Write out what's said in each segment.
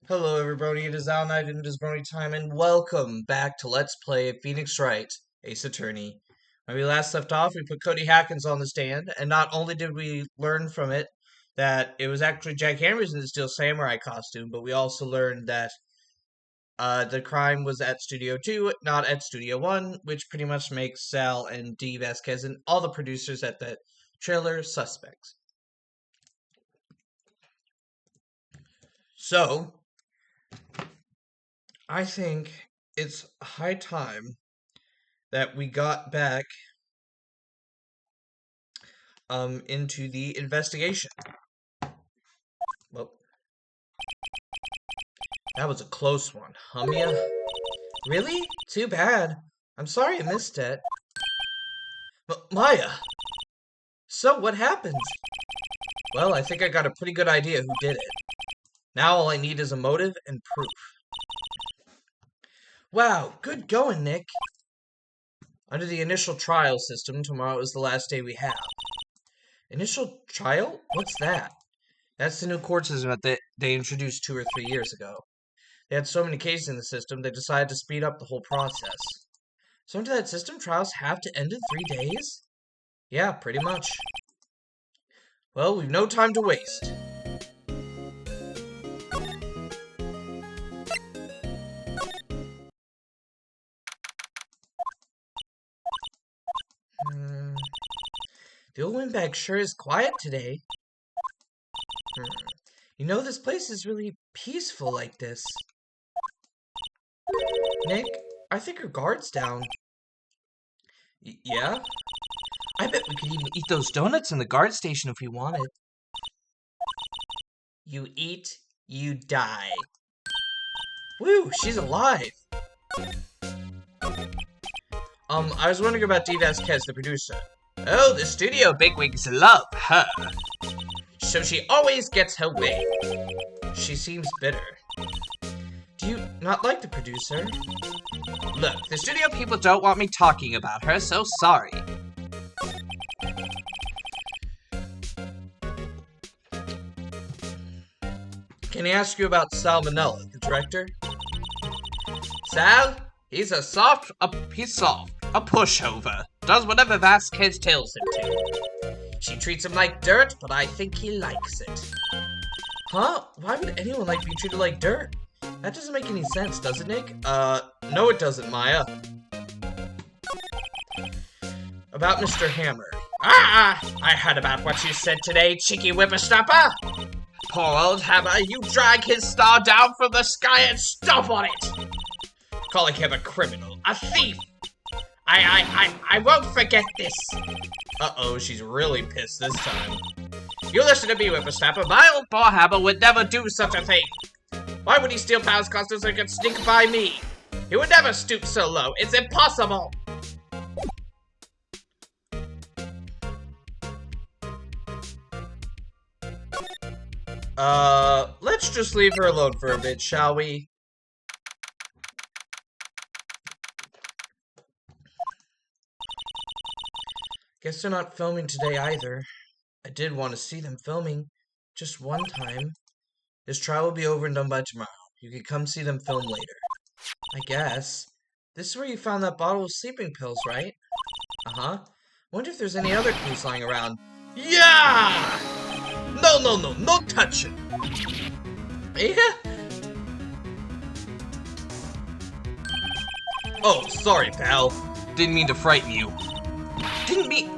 Hello everybody, it is Al Knight and it is Brony time, and welcome back to Let's Play Phoenix Wright, Ace Attorney. When we last left off, we put Cody Hackins on the stand, and not only did we learn from it that it was actually Jack Hammers in the Steel Samurai costume, but we also learned that the crime was at Studio 2, not at Studio 1, which pretty much makes Sal and Dee Vasquez and all the producers at the trailer suspects. So, I think it's high time that we got back into the investigation. Well, that was a close one, huh, Mia? Really? Too bad. I'm sorry I missed it. Maya! So, what happened? Well, I think I got a pretty good idea who did it. Now all I need is a motive and proof. Wow, good going, Nick. Under the initial trial system, tomorrow is the last day we have. Initial trial? What's that? That's the new court system that they introduced 2 or 3 years ago. They had so many cases in the system, they decided to speed up the whole process. So under that system, trials have to end in 3 days? Yeah, pretty much. Well, we've no time to waste. The old windbag sure is quiet today. You know, this place is really peaceful like this. Nick, I think her guard's down. Yeah? I bet we could even eat those donuts in the guard station if we wanted. You eat, you die. Woo, she's alive. I was wondering about Dee Vasquez, the producer. Oh, the studio bigwigs love her. So she always gets her way. She seems bitter. Do you not like the producer? Look, the studio people don't want me talking about her, so sorry. Can I ask you about Salmonella, the director? Sal? He's soft, a pushover. Does whatever Vasquez tells him to. She treats him like dirt, but I think he likes it. Huh? Why would anyone like be treated like dirt? That doesn't make any sense, does it, Nick? No it doesn't, Maya. About Mr. Hammer. Ah! I heard about what you said today, cheeky whippersnapper! Poor old Hammer, you drag his star down from the sky and stomp on it! Calling him a criminal, a thief! I won't forget this! Uh-oh, she's really pissed this time. You listen to me, whippersnapper, my old poor Hammer would never do such a thing! Why would he steal Pal's costume so he could sneak by me? He would never stoop so low, it's impossible! Let's just leave her alone for a bit, shall we? Guess they're not filming today either. I did want to see them filming. Just one time. This trial will be over and done by tomorrow. You can come see them film later. I guess. This is where you found that bottle of sleeping pills, right? Uh-huh. Wonder if there's any other clues lying around. Yeah! No touching! Yeah? Oh, sorry, pal. Didn't mean to frighten you.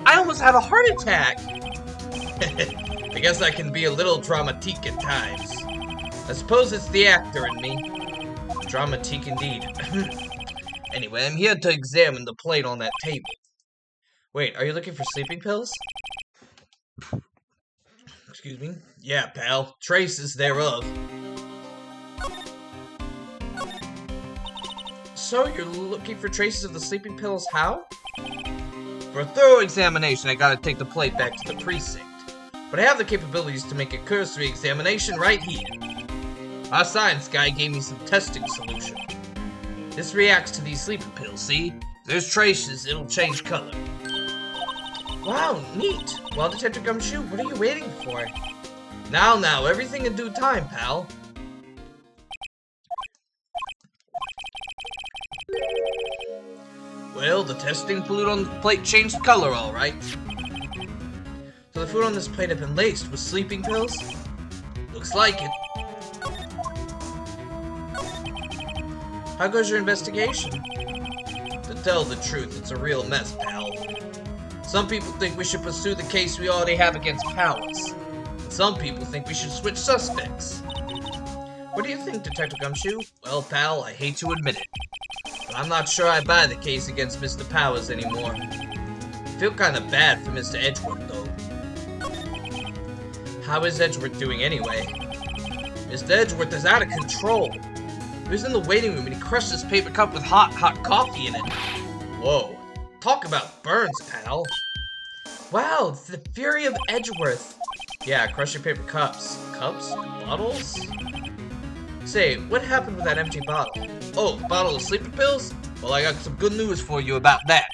I almost had a heart attack! I guess I can be a little dramatique at times. I suppose it's the actor in me. Dramatique indeed. Anyway, I'm here to examine the plate on that table. Wait, are you looking for sleeping pills? Excuse me? Yeah, pal. Traces thereof. So, you're looking for traces of the sleeping pills how? For a thorough examination, I gotta take the plate back to the precinct. But I have the capabilities to make a cursory examination right here. Our science guy gave me some testing solution. This reacts to these sleeping pills, see? There's traces, it'll change color. Wow, neat. Well, Detective Gumshoe, what are you waiting for? Now, everything in due time, pal. Well, the testing food on the plate changed color, alright. So the food on this plate had been laced with sleeping pills? Looks like it. How goes your investigation? To tell the truth, it's a real mess, pal. Some people think we should pursue the case we already have against Powers. And some people think we should switch suspects. What do you think, Detective Gumshoe? Well, pal, I hate to admit it, but I'm not sure I buy the case against Mr. Powers anymore. I feel kinda bad for Mr. Edgeworth, though. How is Edgeworth doing anyway? Mr. Edgeworth is out of control. He was in the waiting room and he crushed his paper cup with hot coffee in it. Whoa. Talk about burns, pal. Wow, the fury of Edgeworth. Yeah, crush your paper cups. Cups? Bottles? Say, what happened with that empty bottle? Oh, the bottle of sleeping pills? Well, I got some good news for you about that.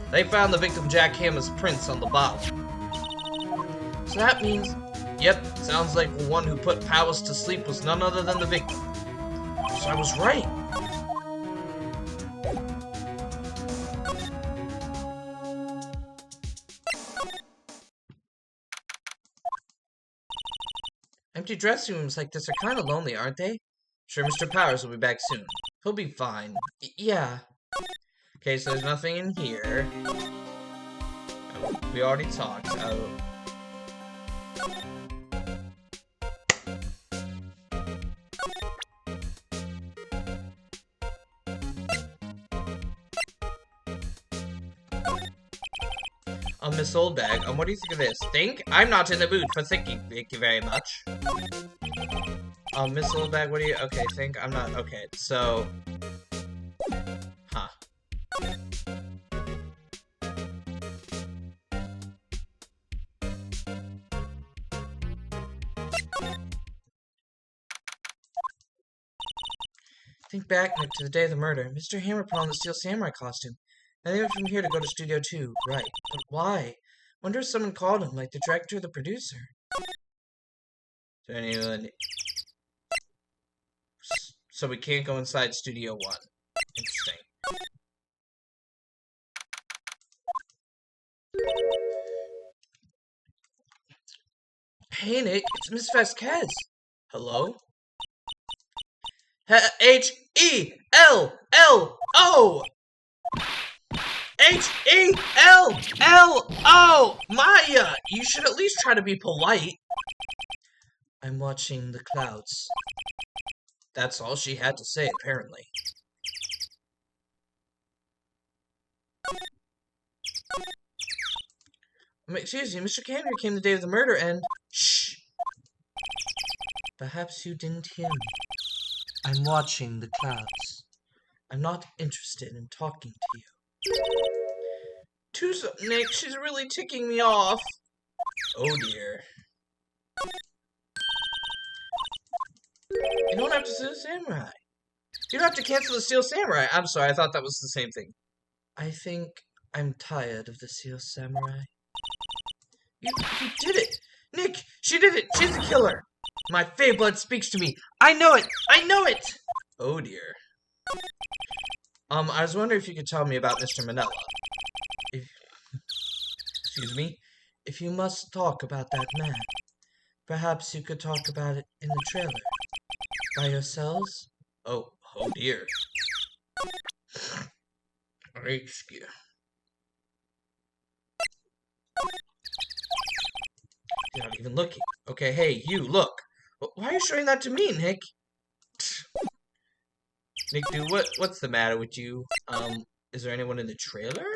They found the victim Jack Hammer's prints on the bottle. So that means... Yep, sounds like the one who put Powers to sleep was none other than the victim. So I was right. Empty dressing rooms like this are kind of lonely, aren't they? Sure, Mr. Powers will be back soon. He'll be fine. Yeah. Okay, so there's nothing in here. Oh, we already talked. Oh. Miss Oldbag, what do you think of this? Think? I'm not in the mood for thinking, thank you very much. Miss Oldbag, what do you... Okay, think? I'm not... Okay, so... Huh. Think back, Nick, to the day of the murder. Mr. Hammer put on the Steel Samurai costume. And they went from here to go to Studio 2. Right. But why? Wonder if someone called him, like the director or the producer. So anyone... So we can't go inside Studio 1. Interesting. Hey, Nick, it's Miss Vasquez. Hello? H-E-L-L-O! H-E-L-L-O! Maya! You should at least try to be polite. I'm watching the clouds. That's all she had to say, apparently. Excuse me, Mr. Campion came the day of the murder and... Shh! Perhaps you didn't hear me. I'm watching the clouds. I'm not interested in talking to you. Nick, she's really ticking me off. Oh dear. You don't have to Steel Samurai. You don't have to cancel the Steel Samurai. I'm sorry, I thought that was the same thing. I think I'm tired of the Steel Samurai. You did it! Nick, she did it! She's the killer! My Fey blood speaks to me. I know it! I know it! Oh dear. I was wondering if you could tell me about Mr. Manella. Excuse me? If you must talk about that man, perhaps you could talk about it in the trailer. By yourselves? Oh dear. Excuse. You're not even looking. Okay, hey, you, look. Why are you showing that to me, Nick? Nick, dude, what's the matter with you? Is there anyone in the trailer?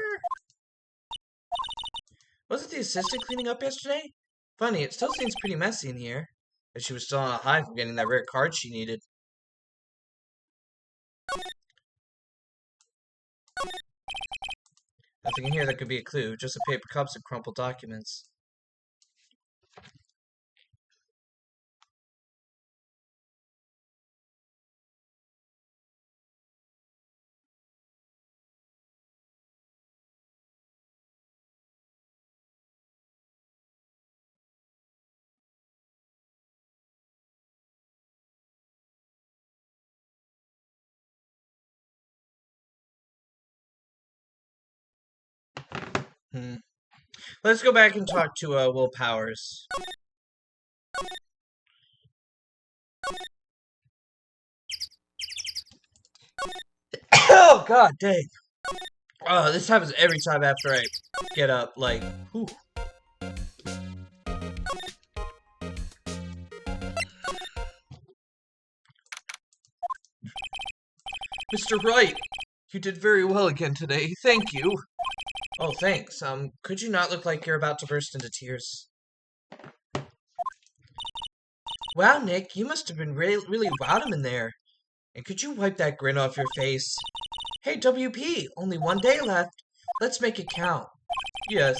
Wasn't the assistant cleaning up yesterday? Funny, it still seems pretty messy in here. If she was still on a high from getting that rare card she needed. Nothing in here that could be a clue, just a paper cups and crumpled documents. Let's go back and talk to Will Powers. Oh god dang. Oh, this happens every time after I get up, like, whew. Mr. Wright, you did very well again today. Thank you. Oh, thanks. Could you not look like you're about to burst into tears? Wow, Nick, you must have been really wowed in there. And could you wipe that grin off your face? Hey, WP, only one day left. Let's make it count. Yes,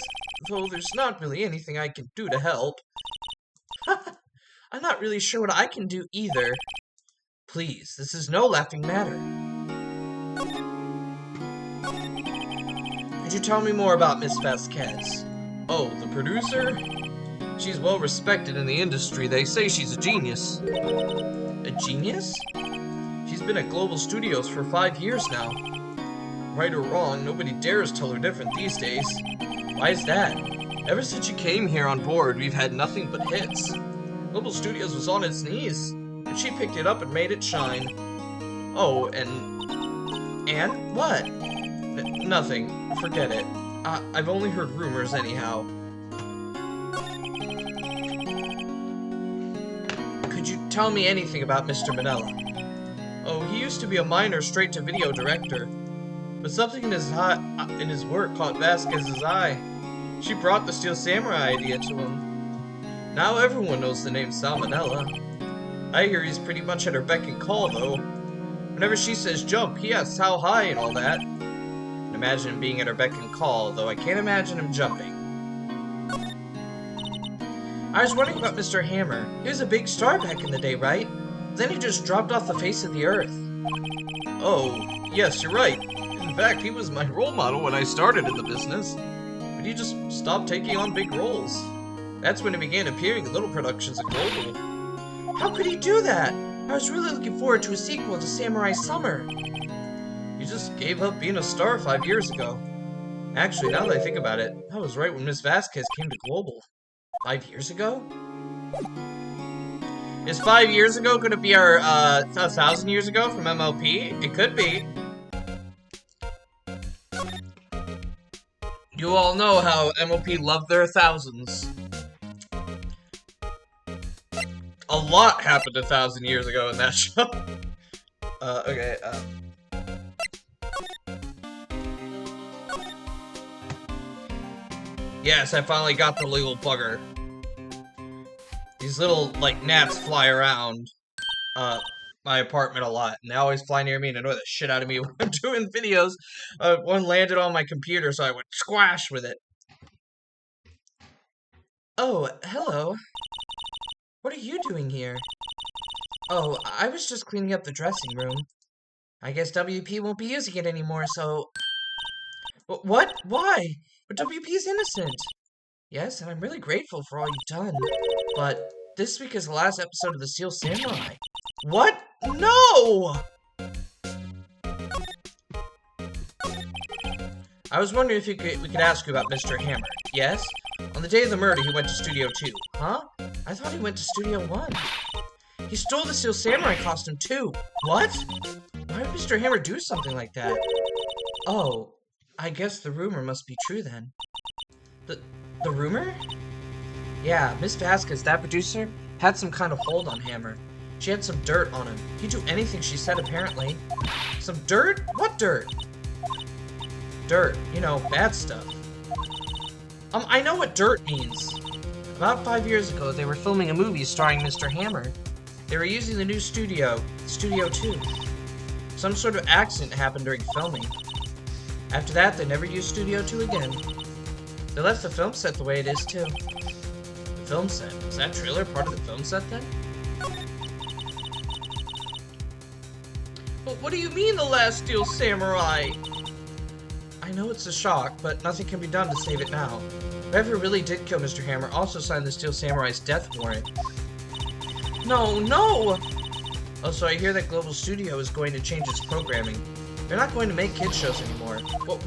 though there's not really anything I can do to help. I'm not really sure what I can do either. Please, this is no laughing matter. Could you tell me more about Miss Vasquez? Oh, the producer? She's well respected in the industry. They say she's a genius. A genius? She's been at Global Studios for 5 years now. Right or wrong, nobody dares tell her different these days. Why is that? Ever since she came here on board, we've had nothing but hits. Global Studios was on its knees, and she picked it up and made it shine. Oh, and what? Nothing. Forget it. I've only heard rumors anyhow. Could you tell me anything about Mr. Manella? Oh, he used to be a minor straight-to-video director, but something in his work caught Vasquez's eye. She brought the Steel Samurai idea to him. Now everyone knows the name Salmonella. I hear he's pretty much at her beck and call, though. Whenever she says jump, he asks how high and all that. Imagine him being at her beck and call, though I can't imagine him jumping. I was wondering about Mr. Hammer. He was a big star back in the day, right? Then he just dropped off the face of the earth. Oh, yes, you're right. In fact, he was my role model when I started in the business. But he just stopped taking on big roles. That's when he began appearing in little productions at Global. How could he do that? I was really looking forward to a sequel to Samurai Summer. He just gave up being a star 5 years ago. Actually, now that I think about it, I was right when Miss Vasquez came to Global. 5 years ago? Is 5 years ago gonna be our, 1,000 years ago from MLP? It could be. You all know how MLP loved their thousands. A lot happened 1,000 years ago in that show. Okay, Yes, I finally got the legal bugger. These little, like, gnats fly around, my apartment a lot, and they always fly near me and annoy the shit out of me when I'm doing videos. One landed on my computer, so I went squash with it. Oh, hello. What are you doing here? Oh, I was just cleaning up the dressing room. I guess WP won't be using it anymore, so... What? Why? But WP's innocent. Yes, and I'm really grateful for all you've done. But this week is the last episode of the Steel Samurai. What? No! I was wondering if we could ask you about Mr. Hammer. Yes? On the day of the murder, he went to Studio 2. Huh? I thought he went to Studio 1. He stole the Steel Samurai costume, too. What? Why would Mr. Hammer do something like that? Oh, I guess the rumor must be true, then. The rumor? Yeah, Miss Vasquez, that producer, had some kind of hold on Hammer. She had some dirt on him. He'd do anything she said, apparently. Some dirt? What dirt? Dirt. You know, bad stuff. I know what dirt means. About 5 years ago, they were filming a movie starring Mr. Hammer. They were using the new studio, Studio 2. Some sort of accident happened during filming. After that, they never used Studio 2 again. They left the film set the way it is, too. The film set? Was that trailer part of the film set, then? But what do you mean, the last Steel Samurai? I know it's a shock, but nothing can be done to save it now. Whoever really did kill Mr. Hammer also signed the Steel Samurai's death warrant. No, no! Oh, so I hear that Global Studio is going to change its programming. They're not going to make kids shows anymore.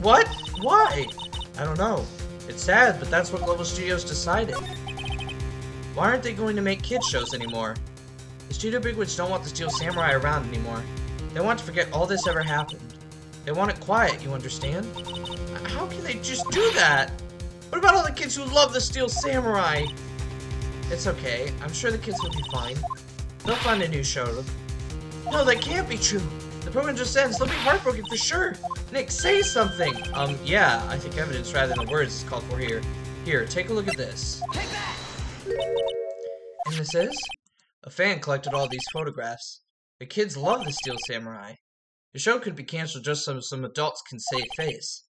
What? Why? I don't know. It's sad, but that's what Global Studios decided. Why aren't they going to make kids shows anymore? The studio bigwigs don't want the Steel Samurai around anymore. They want to forget all this ever happened. They want it quiet, you understand? How can they just do that? What about all the kids who love the Steel Samurai? It's okay. I'm sure the kids will be fine. They'll find a new show. No, that can't be true. The program just ends. They'll be heartbroken for sure. Nick, say something. Yeah, I think evidence rather than words is called for here. Here, take a look at this. Take that! And this is? A fan collected all these photographs. The kids love the Steel Samurai. The show could be canceled just so some adults can save face.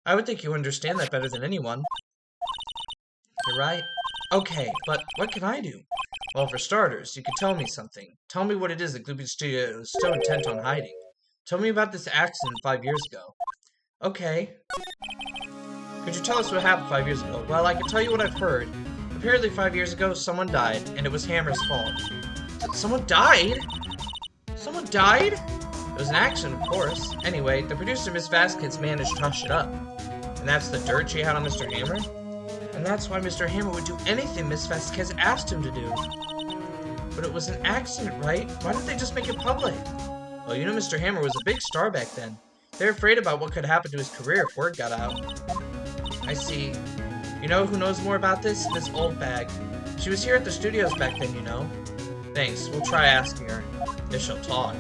I would think you understand that better than anyone. You're right. Okay, but what can I do? Well, for starters, you could tell me something. Tell me what it is that Global Studio is so intent on hiding. Tell me about this accident 5 years ago. Okay. Could you tell us what happened 5 years ago? Well, I can tell you what I've heard. Apparently 5 years ago, someone died, and it was Hammer's fault. Someone died? Someone died? It was an accident, of course. Anyway, the producer, Miss Vasquez, managed to hush it up. And that's the dirt she had on Mr. Hammer? And that's why Mr. Hammer would do anything Miss Vasquez asked him to do. But it was an accident, right? Why didn't they just make it public? Well, you know Mr. Hammer was a big star back then. They were afraid about what could happen to his career if word got out. I see. You know who knows more about this? Miss Oldbag. She was here at the studios back then, you know. Thanks, we'll try asking her. If she'll talk.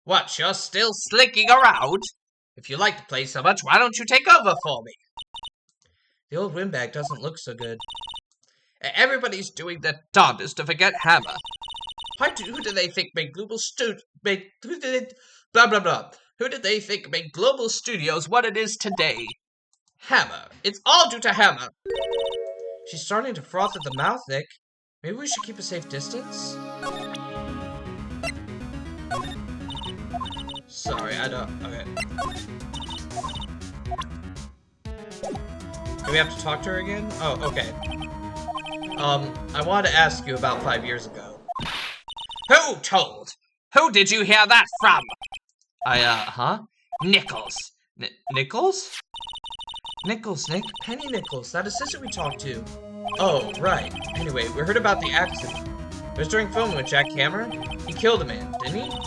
What, you're still slinking around? If you like the place so much, why don't you take over for me? The old windbag doesn't look so good. Everybody's doing their darndest to forget Hammer. Who do they think made blah blah blah. Who did they think made Global Studios what it is today? Hammer. It's all due to Hammer. She's starting to froth at the mouth, Nick. Maybe we should keep a safe distance? Sorry, I don't... Okay. Do we have to talk to her again? Oh, okay. I wanted to ask you about 5 years ago. Who told? Who did you hear that from? Huh? Nichols. Nichols? Nichols, Nick. Penny Nichols, that assistant we talked to. Oh, right. Anyway, we heard about the accident. It was during filming with Jack Hammer. He killed a man, didn't he?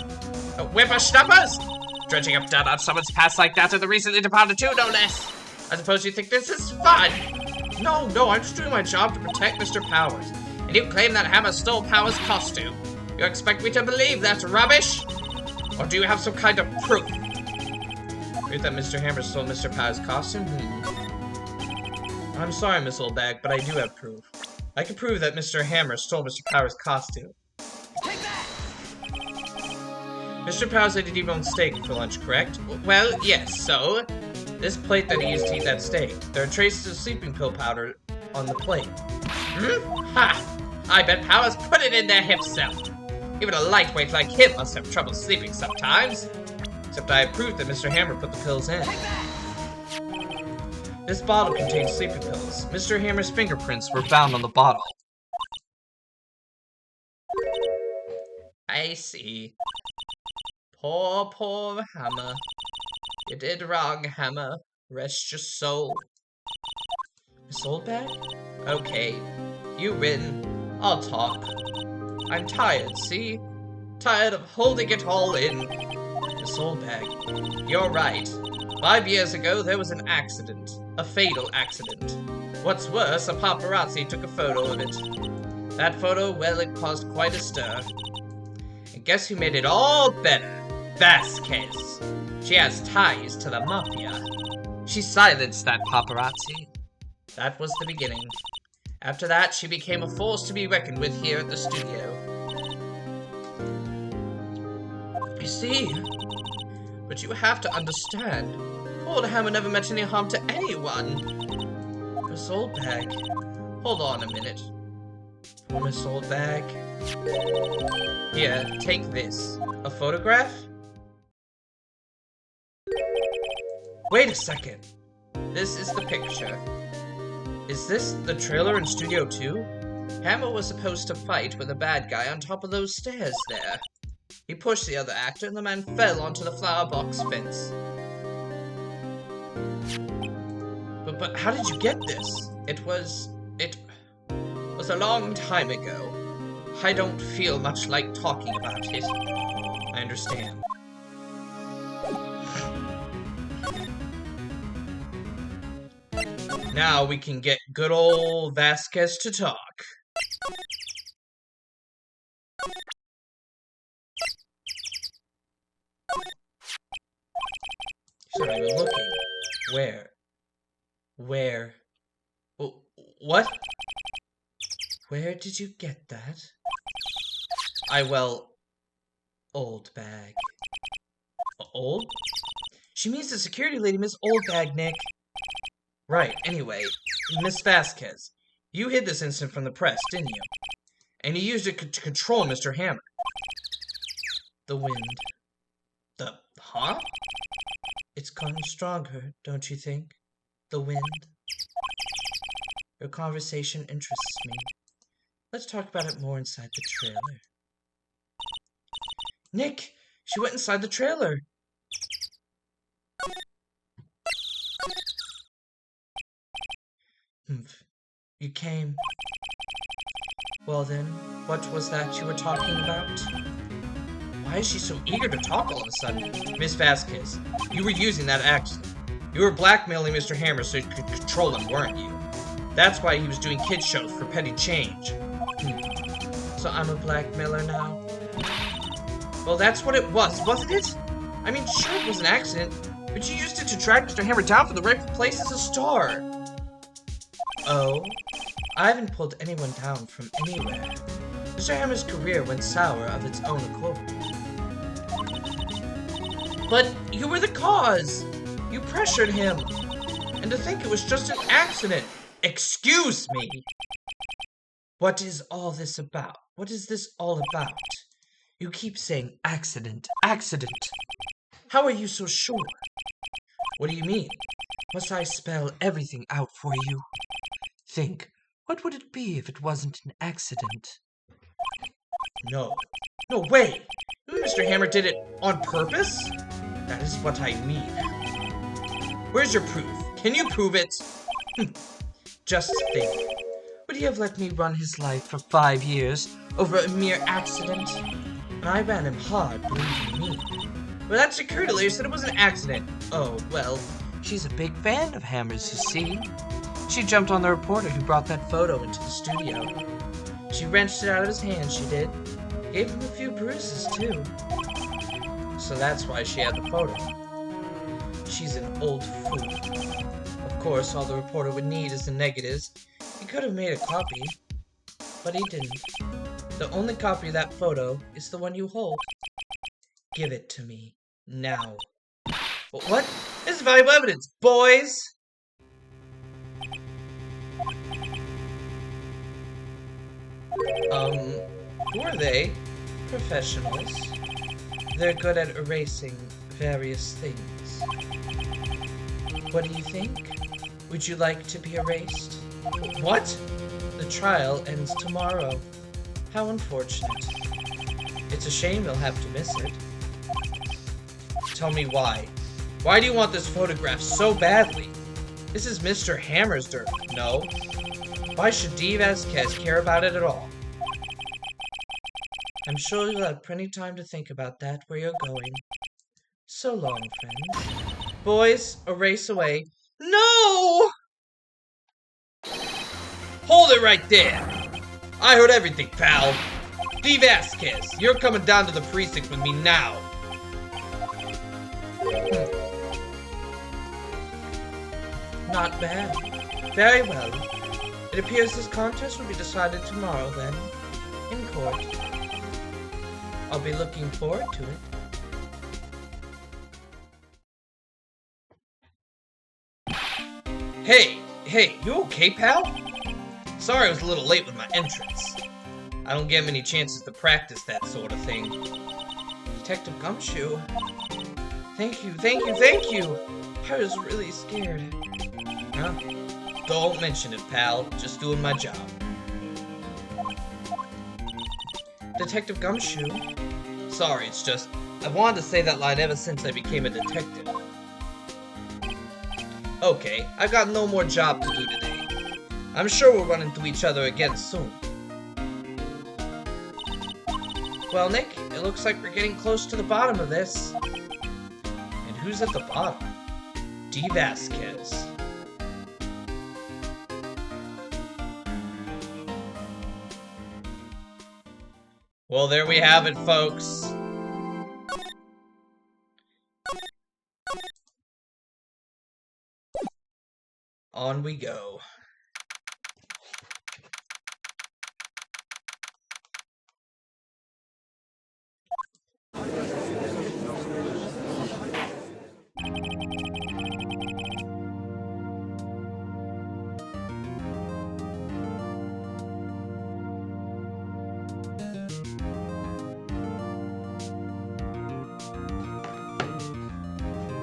Whippersnappers! Dredging up dirt on someone's past like that are the reason they departed too, no less. I suppose you think this is fun? No, I'm just doing my job to protect Mr. Powers. And you claim that Hammer stole Powers' costume. You expect me to believe that's rubbish? Or do you have some kind of proof? Proof that Mr. Hammer stole Mr. Powers' costume? I'm sorry, Miss Oldbag, but I do have proof. I can prove that Mr. Hammer stole Mr. Powers' costume. Take that! Mr. Powers ate a deboned steak for lunch, correct? Well, yes, so? This plate that he used to eat that steak. There are traces of sleeping pill powder on the plate. Ha! I bet Powers put it in there himself. Even a lightweight like him must have trouble sleeping sometimes. Except I have proof that Mr. Hammer put the pills in. This bottle contains sleeping pills. Mr. Hammer's fingerprints were found on the bottle. I see. Poor Hammer. You did wrong, Hammer. Rest your soul. Miss Oldbag? Okay, you win. I'll talk. I'm tired, see? Tired of holding it all in. Miss Oldbag, you're right. 5 years ago, there was an accident. A fatal accident. What's worse, a paparazzi took a photo of it. That photo, well, it caused quite a stir. And guess who made it all better? Vasquez. She has ties to the mafia. She silenced that paparazzi. That was the beginning. After that, she became a force to be reckoned with here at the studio. I see. But you have to understand. Old Hammer never meant any harm to anyone. Miss Oldbag. Hold on a minute. Poor Miss Oldbag. Here, take this. A photograph? Wait a second. This is the picture. Is this the trailer in Studio 2? Hammer was supposed to fight with a bad guy on top of those stairs there. He pushed the other actor and the man fell onto the flower box fence. But how did you get this? It was a long time ago. I don't feel much like talking about it. I understand. Now we can get good old Vasquez to talk. He's not even looking. Where? What? Where did you get that? Old bag. Old? She means the security lady, Miss Old Bag, Nick. Right, anyway, Miss Vasquez, you hid this incident from the press, didn't you? And you used it to control Mr. Hammer. The wind. Huh? It's gotten stronger, don't you think? The wind. Your conversation interests me. Let's talk about it more inside the trailer. Nick, she went inside the trailer. You came. Well then, what was that you were talking about? Why is she so eager to talk all of a sudden? Miss Vasquez, you were using that accent. You were blackmailing Mr. Hammer so you could control him, weren't you? That's why he was doing kid shows for petty change. So I'm a blackmailer now? Well, that's what it was, wasn't it? I mean, sure, it was an accident, but you used it to drag Mr. Hammer down from the rightful place as a star. Oh? I haven't pulled anyone down from anywhere. Mr. Hammer's career went sour of its own accord. But you were the cause! You pressured him! And to think it was just an accident! Excuse me! What is all this about? What is this all about? You keep saying accident, accident. How are you so sure? What do you mean? Must I spell everything out for you? Think, what would it be if it wasn't an accident? No. No way! Mr. Hammer did it on purpose? That is what I mean. Where's your proof? Can you prove it? Just think. Would he have let me run his life for 5 years over a mere accident? And I ran him hard, believe me. Well, that security lady said it was an accident. Oh, well, she's a big fan of Hammer's, you see. She jumped on the reporter who brought that photo into the studio. She wrenched it out of his hand, she did. Gave him a few bruises, too. So that's why she had the photo. She's an old fool. Of course, all the reporter would need is the negatives. He could have made a copy, but he didn't. The only copy of that photo is the one you hold. Give it to me, now. What? This is valuable evidence, boys! Who are they? Professionals. They're good at erasing various things. What do you think? Would you like to be erased? What? The trial ends tomorrow. How unfortunate. It's a shame you'll have to miss it. Tell me why. Why do you want this photograph so badly? This is Mr. Hammer's dirt, no? Why should D. Vasquez care about it at all? I'm sure you'll have plenty of time to think about that where you're going. So long, friends. Boys, erase away. No! Hold it right there! I heard everything, pal. D. Vasquez, you're coming down to the precinct with me now. Not bad. Very well. It appears this contest will be decided tomorrow, then, in court. I'll be looking forward to it. Hey, you okay, pal? Sorry I was a little late with my entrance. I don't get many chances to practice that sort of thing. Detective Gumshoe. Thank you. I was really scared. Huh? Don't mention it, pal. Just doing my job. Detective Gumshoe? Sorry, it's just, I wanted to say that line ever since I became a detective. Okay, I've got no more job to do today. I'm sure we'll run into each other again soon. Well, Nick, it looks like we're getting close to the bottom of this. And who's at the bottom? D. Vasquez. Well, there we have it, folks. On we go.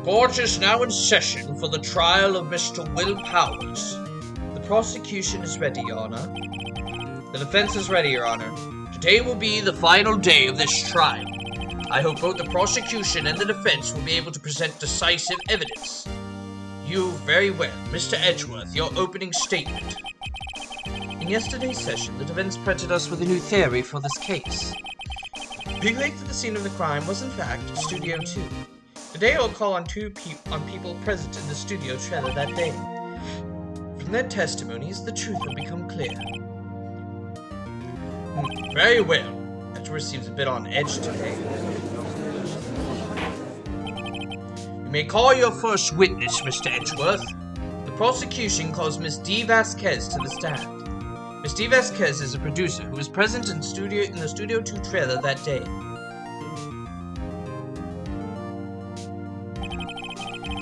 Court is now in session for the trial of Mr. Will Powers. The prosecution is ready, Your Honor. The defense is ready, Your Honor. Today will be the final day of this trial. I hope both the prosecution and the defense will be able to present decisive evidence. You very well. Mr. Edgeworth, your opening statement. In yesterday's session, the defense presented us with a new theory for this case. Being late to the scene of the crime was, in fact, Studio 2. Today I will call on people present in the studio trailer that day. From their testimonies, the truth will become clear. Very well. Edgeworth seems a bit on edge today. You may call your first witness, Mr. Edgeworth. The prosecution calls Miss D. Vasquez to the stand. Miss D. Vasquez is a producer who was present in the Studio 2 trailer that day.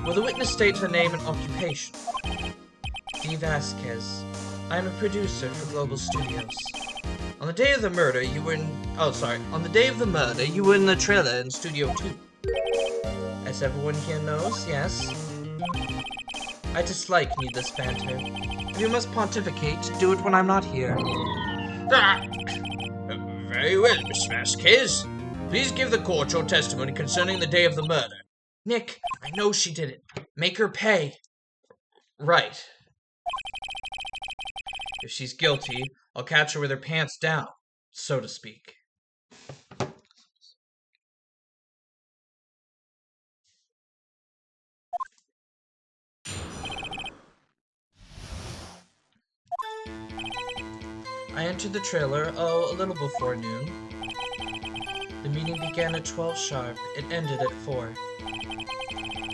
Will the witness state her name and occupation? D. Vasquez. I am a producer for Global Studios. On the day of the murder, you were in... On the day of the murder, you were in the trailer in Studio 2. As everyone here knows, yes. I dislike needless banter. If you must pontificate, do it when I'm not here. Very well, Miss Vasquez. Please give the court your testimony concerning the day of the murder. Nick, I know she did it. Make her pay. Right. If she's guilty, I'll catch her with her pants down, so to speak. I entered the trailer, a little before noon. The meeting began at 12 sharp. It ended at 4.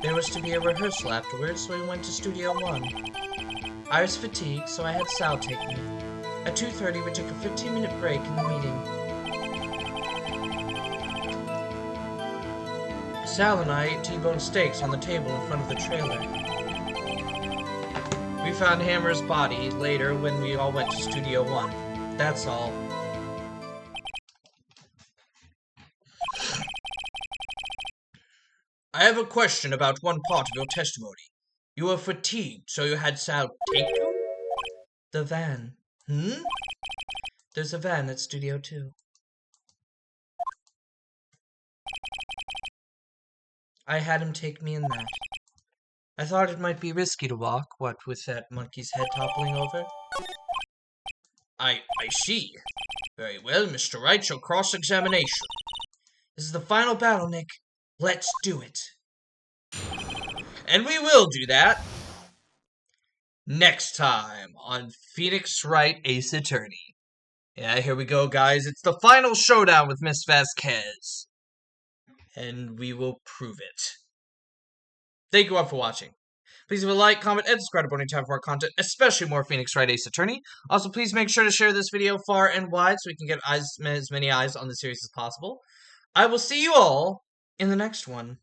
There was to be a rehearsal afterwards, so we went to Studio 1. I was fatigued, so I had Sal take me. At 2:30, we took a 15-minute break in the meeting. Sal and I ate T-bone steaks on the table in front of the trailer. We found Hammer's body later when we all went to Studio 1. That's all. I have a question about one part of your testimony. You were fatigued, so you had Sal take you? The van. There's a van at Studio 2. I had him take me in that. I thought it might be risky to walk, what with that monkey's head toppling over. I see. Very well, Mr. Wright, your cross-examination. This is the final battle, Nick. Let's do it. And we will do that next time on Phoenix Wright Ace Attorney. Yeah, here we go, guys. It's the final showdown with Miss Vasquez. And we will prove it. Thank you all for watching. Please leave a like, comment, and subscribe to time for our content, especially more Phoenix Wright Ace Attorney. Also, please make sure to share this video far and wide so we can get as many eyes on the series as possible. I will see you all in the next one.